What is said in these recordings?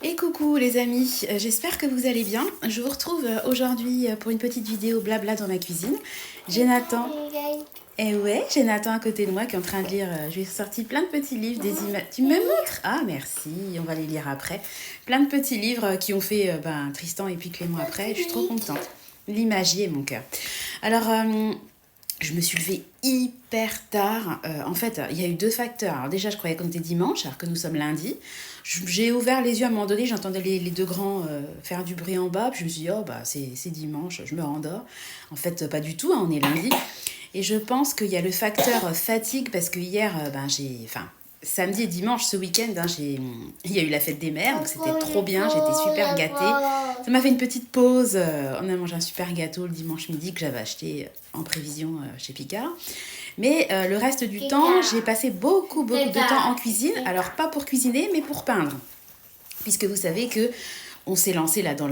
Et coucou les amis, j'espère que vous allez bien. Je vous retrouve aujourd'hui pour une petite vidéo blabla dans ma cuisine. J'ai Nathan, j'ai Nathan à côté de moi qui est en train de lire, je lui ai sorti plein de petits livres, des images. Tu me montres? Ah merci, on va les lire après. Plein de petits livres qui ont fait Tristan et puis Clément après, je suis trop contente. L'imagier est mon cœur. Alors, je me suis levée hyper tard. En fait, il y a eu deux facteurs. Alors déjà, je croyais qu'on était dimanche, alors que nous sommes lundi. J'ai ouvert les yeux à un moment donné, j'entendais les deux grands faire du bruit en bas. Puis je me suis dit, oh, bah, c'est dimanche, je me rendors. En fait, pas du tout, hein, on est lundi. Et je pense qu'il y a le facteur fatigue, parce que hier, samedi et dimanche, ce week-end, il y a eu la fête des mères, donc c'était trop bien, j'étais super gâtée. Ça m'a fait une petite pause. On a mangé un super gâteau le dimanche midi que j'avais acheté en prévision chez Picard. Mais le reste du temps, j'ai passé beaucoup de temps en cuisine. Alors, pas pour cuisiner, mais pour peindre. Puisque vous savez que on s'est lancé là dans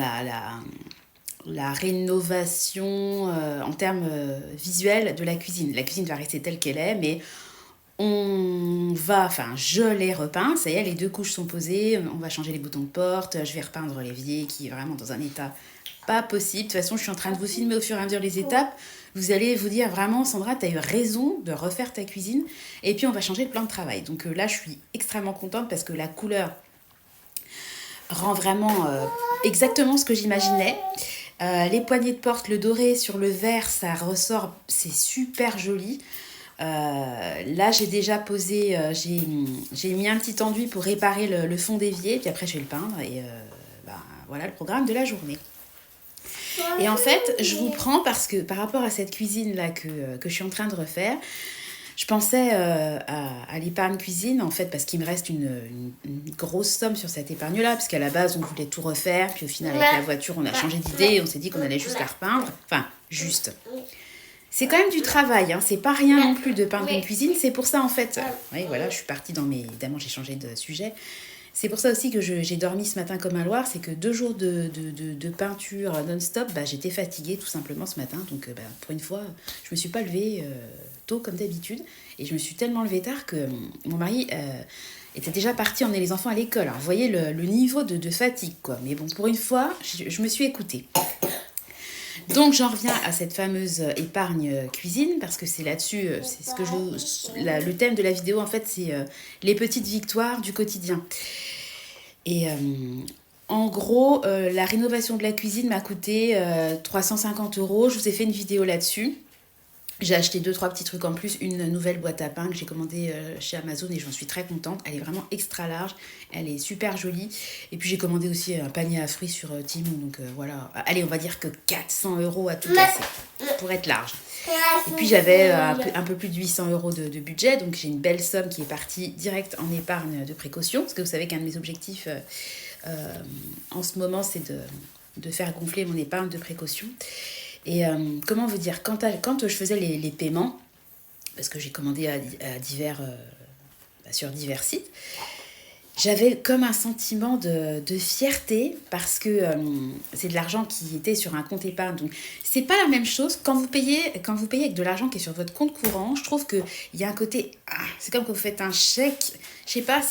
la rénovation en termes visuels de la cuisine. La cuisine va rester telle qu'elle est, mais je l'ai repeint, ça y est, les deux couches sont posées, on va changer les boutons de porte, je vais repeindre l'évier qui est vraiment dans un état pas possible. De toute façon, je suis en train de vous filmer au fur et à mesure les étapes. Vous allez vous dire vraiment, Sandra, tu as eu raison de refaire ta cuisine. Et puis, on va changer le plan de travail. Donc là, je suis extrêmement contente parce que la couleur rend vraiment exactement ce que j'imaginais. Les poignées de porte, le doré sur le vert, ça ressort, c'est super joli. Là, j'ai déjà posé, j'ai mis un petit enduit pour réparer le fond d'évier, puis après je vais le peindre et voilà le programme de la journée. Et en fait, je vous prends parce que par rapport à cette cuisine-là que je suis en train de refaire, je pensais à l'épargne cuisine, en fait, parce qu'il me reste une grosse somme sur cette épargne-là, parce qu'à la base, on voulait tout refaire, puis au final, avec la voiture, on a changé d'idée, et on s'est dit qu'on allait juste la repeindre. Enfin, juste. C'est quand même du travail, hein. C'est pas rien non plus de peindre une cuisine, c'est pour ça, en fait. Oui, voilà, je suis partie dans mes... Évidemment, j'ai changé de sujet. C'est pour ça aussi que j'ai dormi ce matin comme un loir, c'est que 2 jours de peinture non-stop, j'étais fatiguée tout simplement ce matin. Donc pour une fois, je me suis pas levée tôt comme d'habitude. Et je me suis tellement levée tard que mon mari était déjà parti emmener les enfants à l'école. Alors vous voyez le niveau de fatigue, quoi. Mais bon, pour une fois, je me suis écoutée. Donc j'en reviens à cette fameuse épargne cuisine parce que c'est là-dessus, c'est ce que le thème de la vidéo en fait, c'est les petites victoires du quotidien. Et en gros, la rénovation de la cuisine m'a coûté 350 €. Je vous ai fait une vidéo là-dessus. J'ai acheté 2-3 petits trucs en plus, une nouvelle boîte à pain que j'ai commandée chez Amazon et j'en suis très contente. Elle est vraiment extra large, elle est super jolie. Et puis j'ai commandé aussi un panier à fruits sur Temu, donc voilà. Allez, on va dire que 400 € à tout casser, pour être large. Et puis j'avais un peu plus de 800 € de budget, donc j'ai une belle somme qui est partie direct en épargne de précaution. Parce que vous savez qu'un de mes objectifs en ce moment, c'est de faire gonfler mon épargne de précaution. Et comment vous dire, quand je faisais les paiements, parce que j'ai commandé sur divers sites, j'avais comme un sentiment de fierté parce que c'est de l'argent qui était sur un compte épargne. Donc, c'est pas la même chose quand vous payez avec de l'argent qui est sur votre compte courant. Je trouve qu'il y a un côté... c'est comme quand vous faites un chèque. Je sais pas,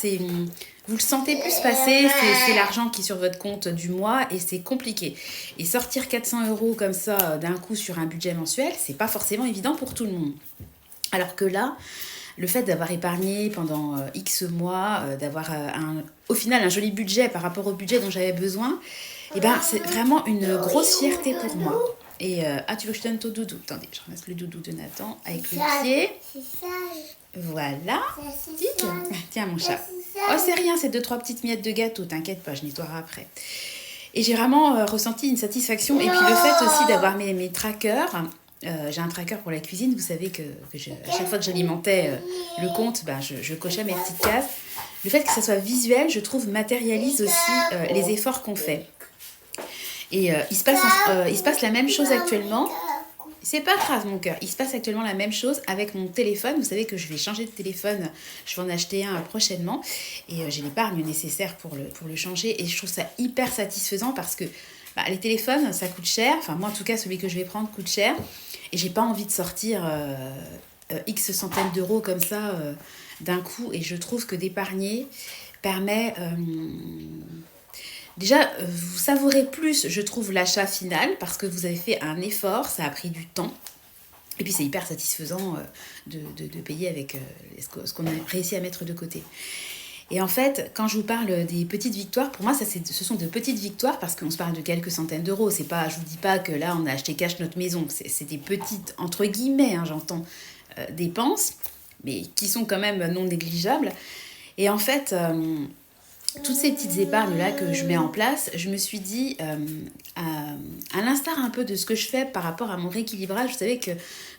vous le sentez plus passer, c'est l'argent qui est sur votre compte du mois et c'est compliqué. Et sortir 400 € comme ça d'un coup sur un budget mensuel, c'est pas forcément évident pour tout le monde. Alors que là, le fait d'avoir épargné pendant X mois, d'avoir au final un joli budget par rapport au budget dont j'avais besoin, c'est vraiment une grosse fierté pour moi. Et tu veux que je te donne ton doudou? Attendez, je ramasse le doudou de Nathan avec le pied. Voilà. Tiens mon chat. Oh, c'est rien, c'est 2-3 petites miettes de gâteau, t'inquiète pas, je nettoierai après. Et j'ai vraiment ressenti une satisfaction. Et puis le fait aussi d'avoir mes trackers. J'ai un tracker pour la cuisine, vous savez que à chaque fois que j'alimentais le compte, je cochais mes petites cases. Le fait que ça soit visuel, je trouve, matérialise aussi les efforts qu'on fait. Et il se passe la même chose actuellement. C'est pas grave mon cœur, il se passe actuellement la même chose avec mon téléphone. Vous savez que je vais changer de téléphone, je vais en acheter un prochainement. Et j'ai l'épargne nécessaire pour le changer. Et je trouve ça hyper satisfaisant parce que les téléphones, ça coûte cher. Enfin moi en tout cas, celui que je vais prendre coûte cher. Et j'ai pas envie de sortir X centaines d'euros comme ça d'un coup. Et je trouve que d'épargner permet déjà, vous savourez plus, je trouve, l'achat final parce que vous avez fait un effort, ça a pris du temps. Et puis c'est hyper satisfaisant de payer avec ce qu'on a réussi à mettre de côté. Et en fait, quand je vous parle des petites victoires, pour moi, ce sont de petites victoires parce qu'on se parle de quelques centaines d'euros. C'est pas, je vous dis pas que là, on a acheté cash notre maison. C'est des petites, entre guillemets, hein, j'entends, dépenses, mais qui sont quand même non négligeables. Et en fait, toutes ces petites épargnes-là que je mets en place, je me suis dit, à l'instar un peu de ce que je fais par rapport à mon rééquilibrage, vous savez que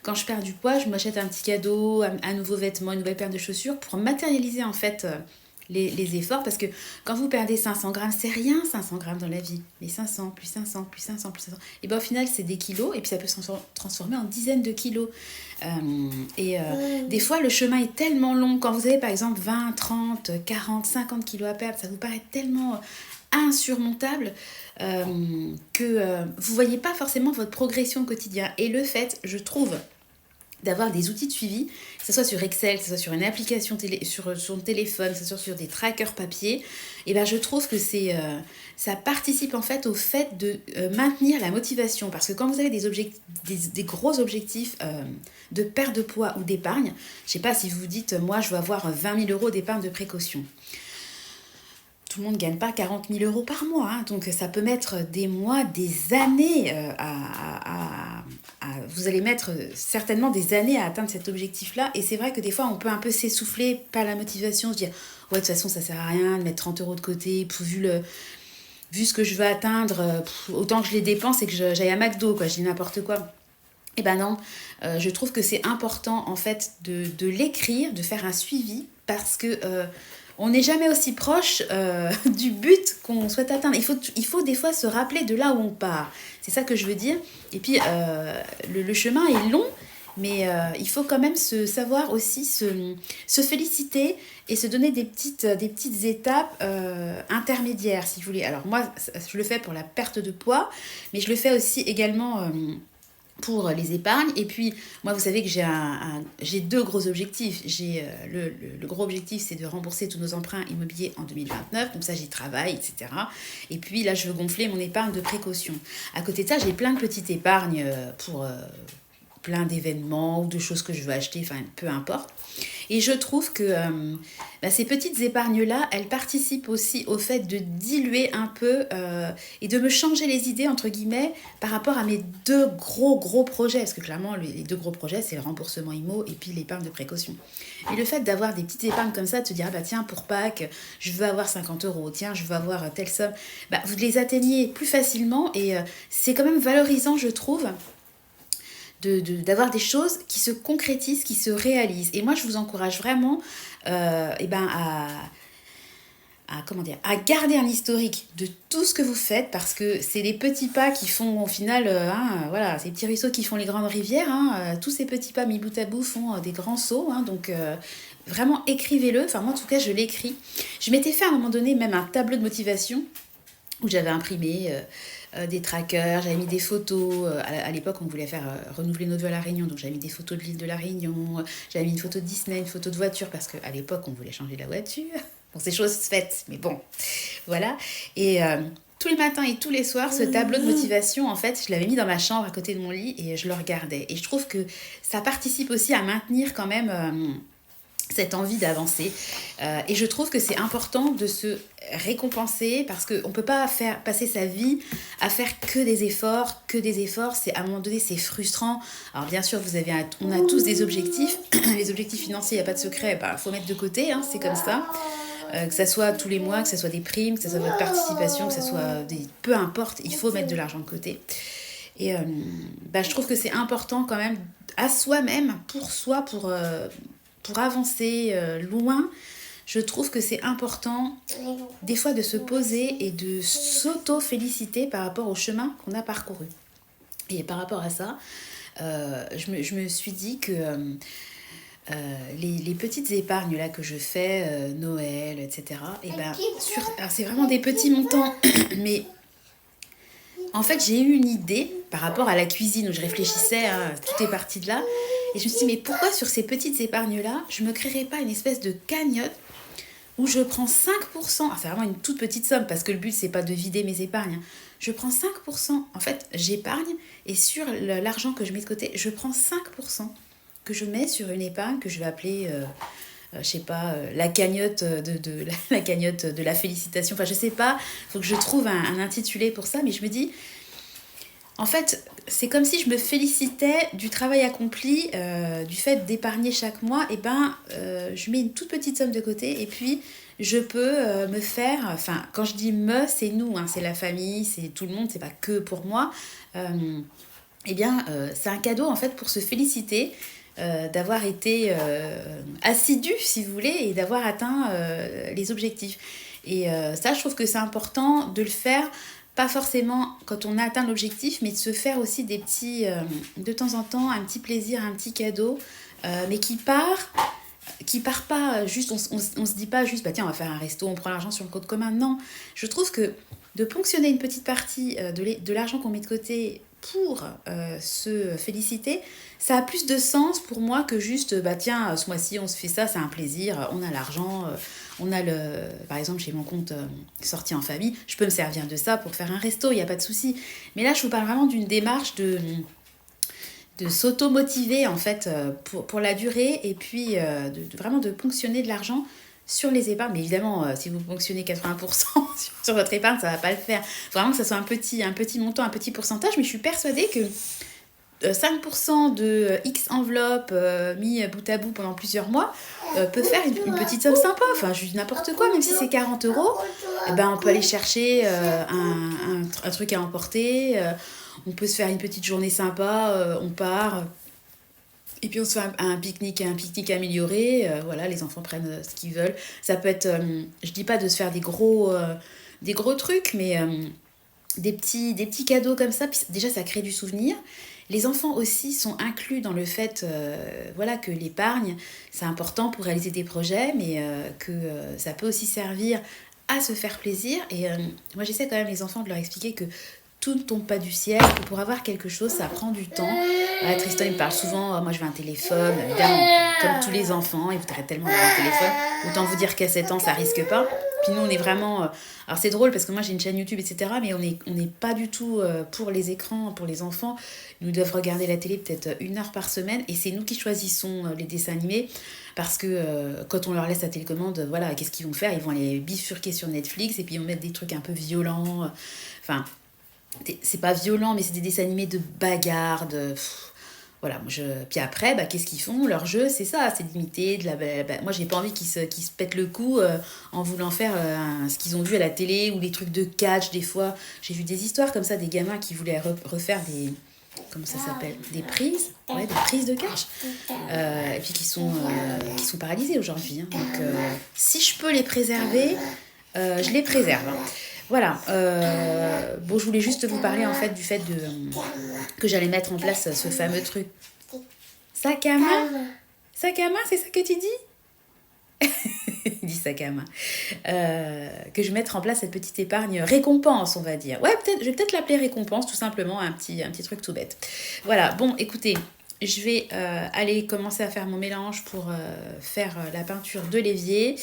quand je perds du poids, je m'achète un petit cadeau, un nouveau vêtement, une nouvelle paire de chaussures pour matérialiser en fait les efforts, parce que quand vous perdez 500 grammes, c'est rien 500 grammes dans la vie, mais 500, plus 500, plus 500, plus 500, et bien au final c'est des kilos, et puis ça peut se transformer en dizaines de kilos. Des fois le chemin est tellement long, quand vous avez par exemple 20, 30, 40, 50 kilos à perdre, ça vous paraît tellement insurmontable que vous voyez pas forcément votre progression au quotidien. Et le fait, je trouve, d'avoir des outils de suivi, que ce soit sur Excel, que ce soit sur une application sur son téléphone, que ce soit sur des trackers papier, et ben je trouve que ça participe en fait au fait de maintenir la motivation. Parce que quand vous avez des gros objectifs de perte de poids ou d'épargne, je sais pas si vous vous dites, moi je veux avoir 20 000 euros d'épargne de précaution. Tout le monde ne gagne pas 40 000 euros par mois, hein, donc ça peut mettre des mois, des années vous allez mettre certainement des années à atteindre cet objectif-là. Et c'est vrai que des fois, on peut un peu s'essouffler par la motivation, se dire ouais, de toute façon, ça sert à rien de mettre 30 euros de côté, vu ce que je veux atteindre, autant que je les dépense et que j'aille à McDo, quoi, je dis n'importe quoi. Eh ben non, je trouve que c'est important en fait de l'écrire, de faire un suivi, parce que on n'est jamais aussi proche du but qu'on souhaite atteindre. Il faut des fois se rappeler de là où on part. C'est ça que je veux dire. Et puis, le chemin est long, mais il faut quand même savoir aussi se féliciter et se donner des petites étapes intermédiaires, si vous voulez. Alors moi, je le fais pour la perte de poids, mais je le fais aussi également pour les épargnes. Et puis moi, vous savez que j'ai deux gros objectifs. J'ai le gros objectif, c'est de rembourser tous nos emprunts immobiliers en 2029, donc ça j'y travaille, etc. Et puis là, je veux gonfler mon épargne de précaution. À côté de ça, j'ai plein de petites épargnes pour plein d'événements ou de choses que je veux acheter, enfin peu importe. Et je trouve que ces petites épargnes-là, elles participent aussi au fait de diluer un peu et de me changer les idées, entre guillemets, par rapport à mes deux gros projets. Parce que clairement, les deux gros projets, c'est le remboursement IMO et puis l'épargne de précaution. Et le fait d'avoir des petites épargnes comme ça, de se dire, ah bah tiens, pour Pâques, je veux avoir 50 euros, tiens, je veux avoir telle somme, bah, vous les atteignez plus facilement et c'est quand même valorisant, je trouve, d'avoir des choses qui se concrétisent, qui se réalisent. Et moi, je vous encourage vraiment à garder un historique de tout ce que vous faites, parce que c'est les petits pas qui font au final, voilà, ces petits ruisseaux qui font les grandes rivières, tous ces petits pas mis bout à bout font des grands sauts, donc vraiment écrivez-le. Enfin moi en tout cas je l'écris. Je m'étais fait à un moment donné même un tableau de motivation où j'avais imprimé des trackers, j'avais mis des photos. À l'époque, on voulait faire renouveler nos vœux à La Réunion, donc j'avais mis des photos de l'île de La Réunion, j'avais mis une photo de Disney, une photo de voiture, parce qu'à l'époque, on voulait changer la voiture. Bon, c'est chose faite, mais bon, voilà. Et tous les matins et tous les soirs, ce tableau de motivation, en fait, je l'avais mis dans ma chambre à côté de mon lit et je le regardais. Et je trouve que ça participe aussi à maintenir quand même cette envie d'avancer. Et je trouve que c'est important de se récompenser, parce qu'on ne peut pas passer sa vie à faire que des efforts. C'est, à un moment donné, c'est frustrant. Alors bien sûr, on a tous des objectifs. Les objectifs financiers, il n'y a pas de secret, faut mettre de côté, c'est comme ça. Que ça soit tous les mois, que ça soit des primes, que ça soit votre participation, que ça soit peu importe, il faut mettre de l'argent de côté. Et je trouve que c'est important quand même à soi-même, pour avancer loin. Je trouve que c'est important des fois de se poser et de s'auto-féliciter par rapport au chemin qu'on a parcouru. Et par rapport à ça, je me suis dit que les petites épargnes là que je fais, Noël, etc., alors c'est vraiment des petits montants, mais en fait j'ai eu une idée par rapport à la cuisine où je réfléchissais, tout est parti de là, et je me suis dit mais pourquoi sur ces petites épargnes là je me créerais pas une espèce de cagnotte où je prends 5%, c'est vraiment une toute petite somme, parce que le but, c'est pas de vider mes épargnes. Je prends 5%, en fait, j'épargne, et sur l'argent que je mets de côté, je prends 5% que je mets sur une épargne que je vais appeler, je sais pas, la cagnotte la cagnotte de la félicitation. Enfin, je sais pas, il faut que je trouve un intitulé pour ça, mais je me dis, en fait, c'est comme si je me félicitais du travail accompli, du fait d'épargner chaque mois. Et ben, je mets une toute petite somme de côté et puis je peux me faire. Enfin, quand je dis me, c'est nous, hein, c'est la famille, c'est tout le monde, c'est pas que pour moi. Eh bien, c'est un cadeau en fait pour se féliciter. D'avoir été assidu, si vous voulez, et d'avoir atteint les objectifs. Et ça, je trouve que c'est important de le faire, pas forcément quand on a atteint l'objectif, mais de se faire aussi des petits, de temps en temps, un petit plaisir, un petit cadeau, mais qui part pas juste, on se dit pas juste, bah tiens, on va faire un resto, on prend l'argent sur le compte commun. Non, je trouve que de ponctionner une petite partie de l'argent qu'on met de côté pour se féliciter, ça a plus de sens pour moi que juste, bah tiens, ce mois-ci, on se fait ça, c'est un plaisir, on a l'argent, on a par exemple, chez mon compte sortie en famille, je peux me servir de ça pour faire un resto, il n'y a pas de souci. Mais là, je vous parle vraiment d'une démarche de s'auto-motiver en fait pour la durée et puis vraiment de ponctionner de l'argent sur les épargnes. Mais évidemment, si vous ponctionnez 80% sur votre épargne, ça ne va pas le faire. Il faut vraiment que ça soit un petit montant, un petit pourcentage, mais je suis persuadée que 5% de X enveloppe mis bout à bout pendant plusieurs mois peut faire une petite somme sympa. Enfin, je dis n'importe quoi, même si c'est 40 euros, eh ben, on peut aller chercher un truc à emporter. On peut se faire une petite journée sympa, on part. Et puis on se fait un pique-nique amélioré. Voilà, les enfants prennent ce qu'ils veulent. Ça peut être, je dis pas de se faire des gros trucs, mais des petits cadeaux comme ça. Puis déjà, ça crée du souvenir. Les enfants aussi sont inclus dans le fait voilà, que l'épargne, c'est important pour réaliser des projets, mais que ça peut aussi servir à se faire plaisir. Et moi, j'essaie quand même les enfants de leur expliquer que tout ne tombe pas du ciel, que pour avoir quelque chose, ça prend du temps. Voilà, Tristan, il me parle souvent, moi je veux un téléphone, évidemment, comme tous les enfants, il voudrait tellement avoir un téléphone. Autant vous dire qu'à 7 ans, ça risque pas. Puis nous, on est vraiment... alors c'est drôle parce que moi j'ai une chaîne YouTube, etc. Mais on n'est pas du tout pour les écrans, pour les enfants. Ils nous doivent regarder la télé peut-être 1 heure par semaine. Et c'est nous qui choisissons les dessins animés. Parce que quand on leur laisse la télécommande, voilà, qu'est-ce qu'ils vont faire? Ils vont aller bifurquer sur Netflix et puis ils vont mettre des trucs un peu violents. Enfin... c'est pas violent, mais c'est des dessins animés de bagarre, voilà, puis après, bah, qu'est-ce qu'ils font? Leur jeu, c'est ça, c'est d'imiter moi, j'ai pas envie qu'ils se pètent le cou en voulant faire ce qu'ils ont vu à la télé ou les trucs de catch, des fois. J'ai vu des histoires comme ça, des gamins qui voulaient refaire des... Comment ça s'appelle? Des prises? Ouais, des prises de catch. Et puis qui sont paralysés aujourd'hui. Hein. Donc, si je peux les préserver, je les préserve. Hein. Voilà, bon, je voulais juste vous parler en fait du fait que j'allais mettre en place ce fameux truc. Sac à main? Sac à main, c'est ça que tu dis? Il dit sac à main. Que je vais mettre en place cette petite épargne récompense, on va dire. Ouais, je vais peut-être l'appeler récompense, tout simplement, un petit truc tout bête. Voilà, bon, écoutez, je vais aller commencer à faire mon mélange pour faire la peinture de l'évier.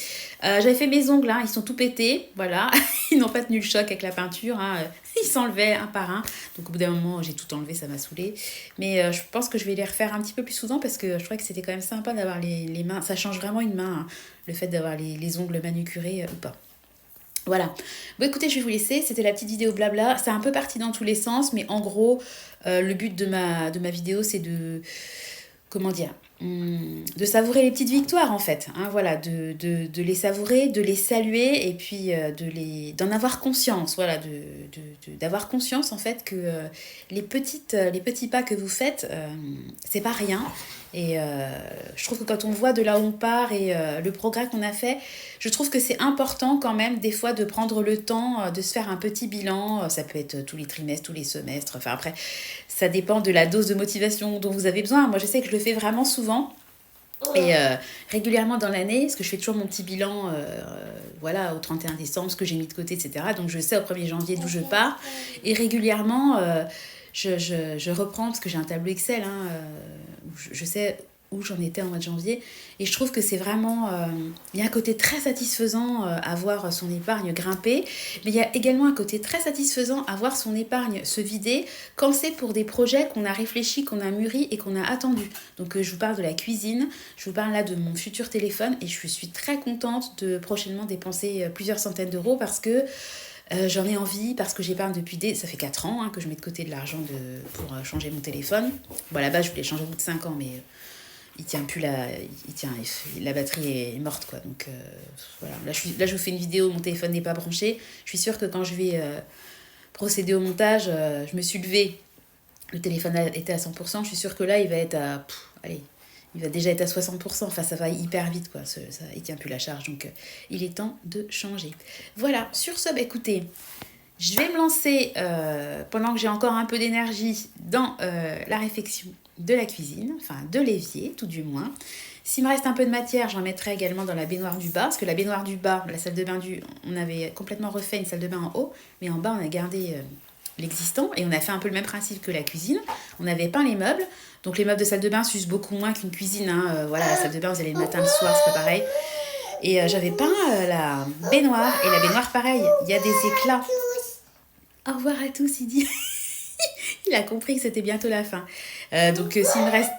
J'avais fait mes ongles, hein, ils sont tout pétés, voilà. Ils n'ont pas tenu le choc avec la peinture, hein. Ils s'enlevaient un par un. Donc au bout d'un moment, j'ai tout enlevé, ça m'a saoulée. Mais je pense que je vais les refaire un petit peu plus souvent parce que je trouvais que c'était quand même sympa d'avoir les mains. Ça change vraiment une main, hein, le fait d'avoir les ongles manucurés ou pas. Voilà. Bon, écoutez, je vais vous laisser. C'était la petite vidéo blabla. C'est un peu parti dans tous les sens, mais en gros, le but de ma vidéo, c'est de... Comment dire, de savourer les petites victoires, en fait. Hein, voilà, de les savourer, de les saluer et puis d'en avoir conscience. Voilà, d'avoir conscience, en fait, que les petits pas que vous faites, c'est pas rien. Et je trouve que quand on voit de là où on part et le progrès qu'on a fait, je trouve que c'est important quand même des fois de prendre le temps de se faire un petit bilan. Ça peut être tous les trimestres, tous les semestres. Enfin après, ça dépend de la dose de motivation dont vous avez besoin. Moi, je sais que je le fais vraiment souvent. Et régulièrement dans l'année, parce que je fais toujours mon petit bilan voilà, au 31 décembre, ce que j'ai mis de côté, etc. Donc je sais au 1er janvier d'où je pars. Et régulièrement... je reprends, parce que j'ai un tableau Excel, hein, où je sais où j'en étais en mois de janvier. Et je trouve que c'est vraiment... il y a un côté très satisfaisant à voir son épargne grimper, mais il y a également un côté très satisfaisant à voir son épargne se vider quand c'est pour des projets qu'on a réfléchi, qu'on a mûri et qu'on a attendu. Donc je vous parle de la cuisine, je vous parle là de mon futur téléphone et je suis très contente de prochainement dépenser plusieurs centaines d'euros parce que j'en ai envie, parce que j'épargne depuis ça fait 4 ans que je mets de côté de l'argent pour changer mon téléphone. Bon, à la base, je voulais changer au bout de 5 ans, mais il tient plus la batterie est morte, quoi. Donc voilà, là, je vous fais une vidéo, mon téléphone n'est pas branché. Je suis sûre que quand je vais procéder au montage, je me suis levée, le téléphone était à 100%. Je suis sûre que là, il va être à... allez, il va déjà être à 60%, enfin ça va hyper vite, quoi. Il tient plus la charge, donc il est temps de changer. Voilà, sur ce, écoutez, je vais me lancer, pendant que j'ai encore un peu d'énergie, dans la réfection de la cuisine, enfin de l'évier, tout du moins. S'il me reste un peu de matière, j'en mettrai également dans la baignoire du bas, parce que la baignoire du bas, la salle de bain on avait complètement refait une salle de bain en haut, mais en bas on a gardé l'existant, et on a fait un peu le même principe que la cuisine. On avait peint les meubles, donc les meubles de salle de bain s'usent beaucoup moins qu'une cuisine, voilà, la salle de bain vous allez le matin, le soir, c'est pas pareil. Et j'avais peint la baignoire, et la baignoire pareil, il y a des éclats. Au revoir à tous, il dit. Il a compris que c'était bientôt la fin. Donc s'il me reste...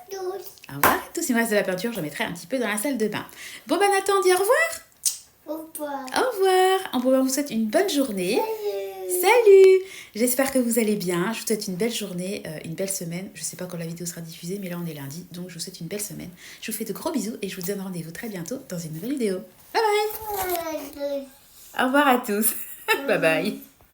Au revoir à tous, s'il me reste de la peinture, j'en mettrai un petit peu dans la salle de bain. Bon ben Nathan, on dit au revoir. Au revoir. Au revoir. On vous souhaite une bonne journée. Salut. J'espère que vous allez bien. Je vous souhaite une belle journée, une belle semaine. Je ne sais pas quand la vidéo sera diffusée, mais là on est lundi, donc je vous souhaite une belle semaine. Je vous fais de gros bisous et je vous donne rendez-vous très bientôt dans une nouvelle vidéo. Bye bye. Au revoir à tous. Bye bye.